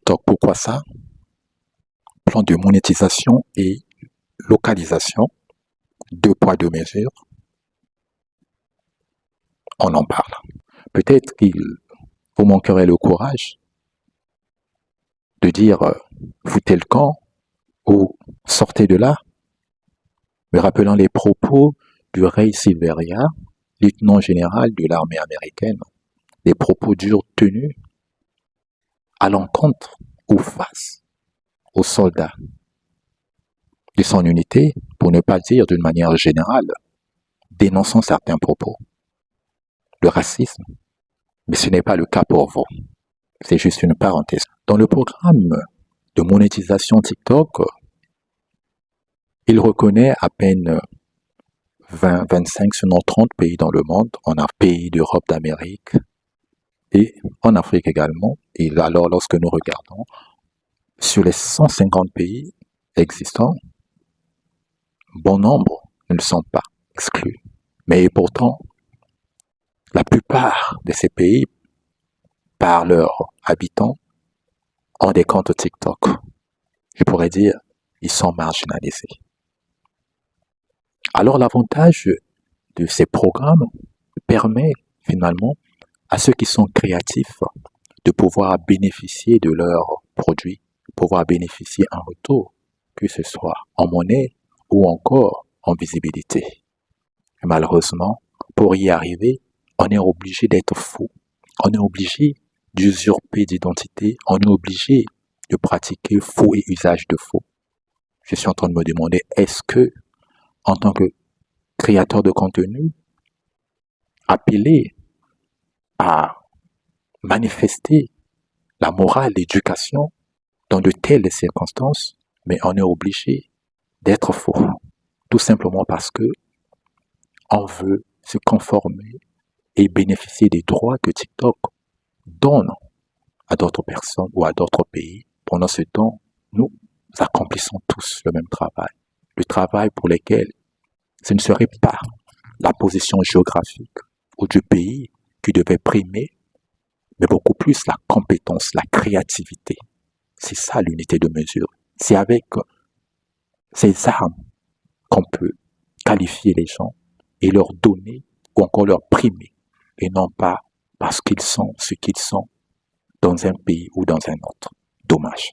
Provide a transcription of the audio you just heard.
TikTok. Pourquoi ça? Plan de monétisation et localisation, 2 poids 2 mesures, on en parle. Peut-être qu'il vous manquerait le courage de dire foutez le camp ou sortez de là, me rappelant les propos du Ray Silveria, lieutenant général de l'armée américaine, des propos durs tenus à l'encontre ou face aux soldats de son unité, pour ne pas dire d'une manière générale, dénonçant certains propos. Le racisme, mais ce n'est pas le cas pour vous. C'est juste une parenthèse. Dans le programme de monétisation TikTok, il reconnaît à peine 20, 25, sinon 30 pays dans le monde, en pays d'Europe, d'Amérique et en Afrique également. Et alors, lorsque nous regardons sur les 150 pays existants, bon nombre ne sont pas exclus. Mais pourtant, la plupart de ces pays, par leurs habitants, ont des comptes TikTok. Je pourrais dire, ils sont marginalisés. Alors l'avantage de ces programmes permet finalement à ceux qui sont créatifs de pouvoir bénéficier de leurs produits, pouvoir bénéficier en retour, que ce soit en monnaie ou encore en visibilité. Et malheureusement, pour y arriver, on est obligé d'être fou, on est obligé d'usurper d'identité, on est obligé de pratiquer faux et usage de faux. Je suis en train de me demander, est-ce que, en tant que créateur de contenu, appelé à manifester la morale, l'éducation dans de telles circonstances, mais on est obligé d'être faux, tout simplement parce que on veut se conformer et bénéficier des droits que TikTok donne à d'autres personnes ou à d'autres pays. Pendant ce temps, nous accomplissons tous le même travail. Le travail pour lequel ce ne serait pas la position géographique ou du pays qui devait primer, mais beaucoup plus la compétence, la créativité. C'est ça l'unité de mesure. C'est avec ces armes qu'on peut qualifier les gens et leur donner ou encore leur primer, et non pas parce qu'ils sont ce qu'ils sont dans un pays ou dans un autre. Dommage.